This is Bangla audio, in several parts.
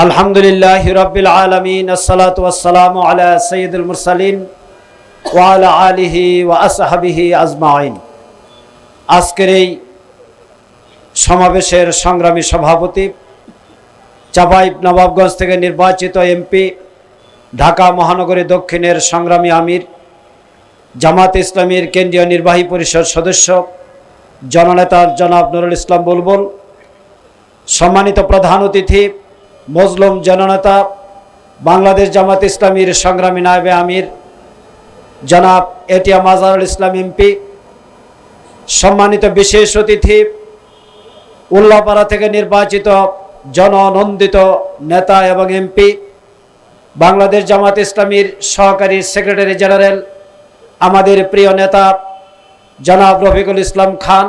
আলহামদুলিল্লাহি রাব্বিল আলামিন আসসালাতু ওয়াসসালামু আলা সাইয়্যিদিল মুরসালিন ওয়া আলা আলিহি ওয়া আসহাবিহি আজমাইন। আজকের এই সমাবেশের সংগ্রামী সভাপতি, চাঁপাইনবাবগঞ্জ থেকে নির্বাচিত এমপি, ঢাকা মহানগরী দক্ষিণের সংগ্রামী আমির, জামাত ইসলামীর কেন্দ্রীয় নির্বাহী পরিষদ সদস্য জননেতা জনাব নুরুল ইসলাম বুলবুল, সম্মানিত প্রধান অতিথি মজলুম জননেতা বাংলাদেশ জামাত ইসলামীর সংগ্রামী নায়েবে আমির জনাব এটিএম আজহারুল ইসলাম এমপি, সম্মানিত বিশেষ অতিথি উল্লাপাড়া থেকে নির্বাচিত জননন্দিত নেতা এবং এমপি, বাংলাদেশ জামাত ইসলামীর সহকারী সেক্রেটারি জেনারেল আমাদের প্রিয় নেতা জনাব রফিকুল ইসলাম খান,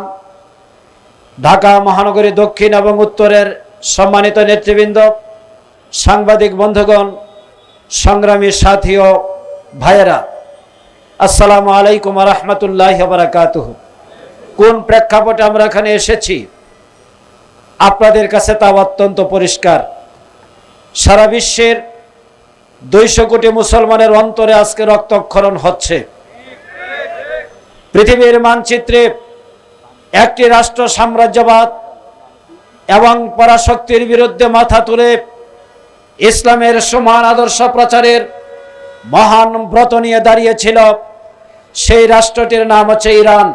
ঢাকা মহানগরী দক্ষিণ এবং উত্তরের সম্মানিত নেতৃবৃন্দ, সাংবাদিক বন্ধুগণ, সংগ্রামী সাথী ও ভাইয়েরা, আসসালামু আলাইকুম ওয়া রাহমাতুল্লাহি ওয়া বারাকাতুহু। কোন প্রেক্ষাপটে আমরা এখানে এসেছি আপনাদের কাছে তা অত্যন্ত পরিষ্কার। সারা বিশ্বের 200 কোটি মুসলমানের অন্তরে আজকে রক্তক্ষরণ হচ্ছে। পৃথিবীর মানচিত্রে একটি রাষ্ট্র সাম্রাজ্যবাদ এবং পরাশক্তির বিরুদ্ধে মাথা তুলে ইসলামের সমান আদর্শ প্রচারের মহান ব্রত নিয়ে দাঁড়িয়েছিল। সেই রাষ্ট্রটির নাম হচ্ছে ইরান।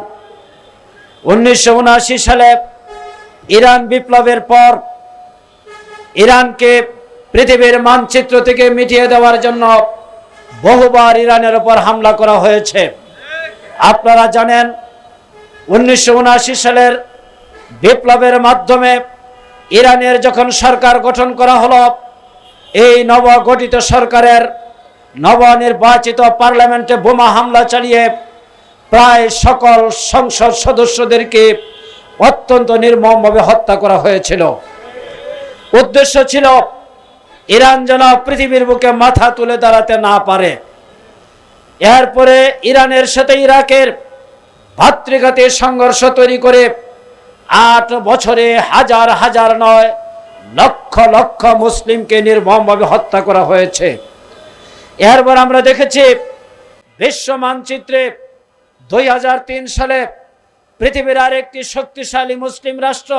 1979 সালে ইরান বিপ্লবের পর ইরানকে পৃথিবীর মানচিত্র থেকে মিটিয়ে দেওয়ার জন্য বহুবার ইরানের উপর হামলা করা হয়েছে। আপনারা জানেন 1979 সালের বিপ্লবের মাধ্যমে ইরানের যখন সরকার গঠন করা হলো, এই নবগঠিত সরকারের নবনির্বাচিত পার্লামেন্টে বোমা হামলা চালিয়ে প্রায় সকল সংসদ সদস্যদেরকে অত্যন্ত নির্মমভাবে হত্যা করা হয়েছিল। উদ্দেশ্য ছিল ইরান যেন পৃথিবীর বুকে মাথা তুলে দাঁড়াতে না পারে। এরপরে ইরানের সাথে ইরাকের ভাতৃঘাতী সংঘর্ষ তৈরি করে 8 বছরে হাজার হাজার নয় লক্ষ লক্ষ মুসলিমকে নির্মমভাবে হত্যা করা হয়েছে। এরপর আমরা দেখেছি বিশ্ব মানচিত্রে 2003 সালে পৃথিবীর আরেকটি শক্তিশালী মুসলিম রাষ্ট্র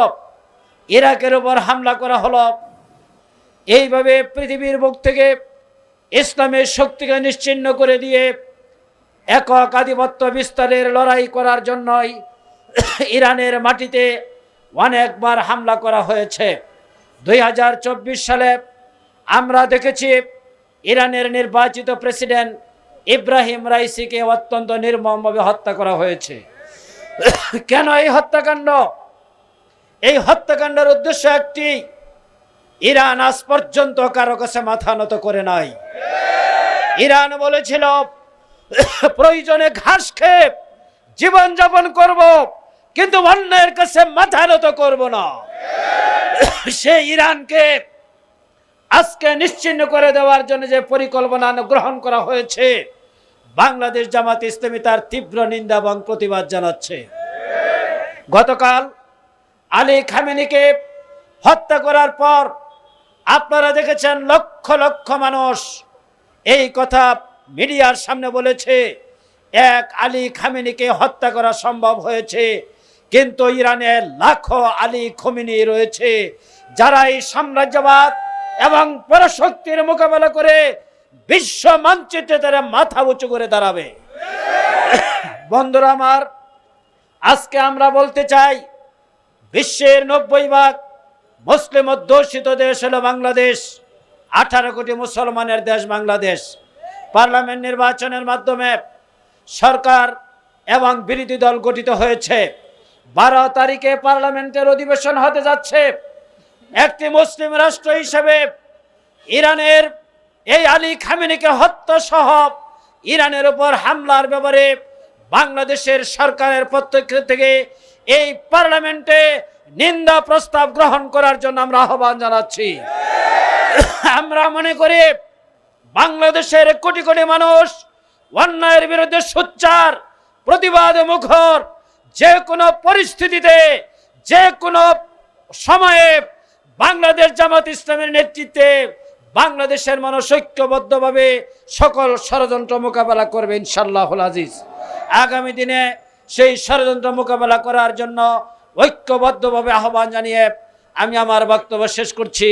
ইরাকের উপর হামলা করা হলো। এইভাবে পৃথিবীর বুক থেকে ইসলামের শক্তিকে নিশ্চিহ্ন করে দিয়ে একক আধিপত্য বিস্তারের লড়াই করার জন্যই ইরানের মাটিতে অনেকবার হামলা করা হয়েছে। 2024 সালে আমরা দেখেছি ইরানের নির্বাচিত প্রেসিডেন্ট ইব্রাহিম রাইসিকে অত্যন্ত নির্মমভাবে হত্যা করা হয়েছে। কেন এই হত্যাকাণ্ড? এই হত্যাকাণ্ডের উদ্দেশ্য একটি, ইরান আজ পর্যন্ত কারো কাছে মাথা নত করে নাই। ইরান বলেছিল প্রয়োজনে ঘাস খেয়ে জীবনযাপন করব, কিন্তু অন্যের কাছে মাথা নত করব না। সেই ইরানকে আজকে নিশ্চিহ্ন করে দেওয়ার জন্য যে পরিকল্পনা গ্রহণ করা হয়েছে, বাংলাদেশ জামাত ইসলামী তার তীব্র নিন্দা এবং প্রতিবাদ জানাচ্ছে। গতকাল আলী খামেনিকে হত্যা করার পর আপনারা দেখেছেন লক্ষ লক্ষ মানুষ এই কথা মিডিয়ার সামনে বলেছে, এক আলী খামেনিকে হত্যা করা সম্ভব হয়েছে, কিন্তু ইরানে লাখো আলী খামেনি রয়েছে যারা এই সাম্রাজ্যবাদ এবং পরাশক্তির মোকাবেলা করে বিশ্ব মানচিত্রে তারা মাথা উঁচু করে দাঁড়াবে। বন্ধুরা আমার, আজকে আমরা বলতে চাই বিশ্বের 90% মুসলিম অধ্যুষিত দেশ হলো বাংলাদেশ। 18 কোটি মুসলমানের দেশ বাংলাদেশ। পার্লামেন্ট নির্বাচনের মাধ্যমে সরকার এবং বিরোধী দল গঠিত হয়েছে। 12 তারিখে পার্লামেন্টের অধিবেশন হতে যাচ্ছে। একটি মুসলিম রাষ্ট্র হিসেবে ইরানের এই আলী খামেনিকে হত্যা সহ ইরানের উপর হামলার ব্যাপারে বাংলাদেশের সরকারের পক্ষ থেকে এই পার্লামেন্টে নিন্দা প্রস্তাব গ্রহণ করার জন্য আমরা আহ্বান জানাচ্ছি। আমরা মনে করি বাংলাদেশের কোটি কোটি মানুষ অন্যায়ের বিরুদ্ধে সোচ্চার প্রতিবাদ মুখর, যে কোনো পরিস্থিতিতে যে কোনো সময়ে বাংলাদেশ জামাত ইসলামের নেতৃত্বে বাংলাদেশের মানুষ ঐক্যবদ্ধভাবে সকল ষড়যন্ত্র মোকাবেলা করবে ইনশাআল্লাহুল আজিজ। আগামী দিনে সেই ষড়যন্ত্র মোকাবেলা করার জন্য ঐক্যবদ্ধভাবে আহ্বান জানিয়ে আমি আমার বক্তব্য শেষ করছি।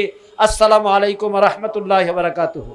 আসসালামু আলাইকুম ওয়া রাহমাতুল্লাহি ওয়া বারাকাতুহু।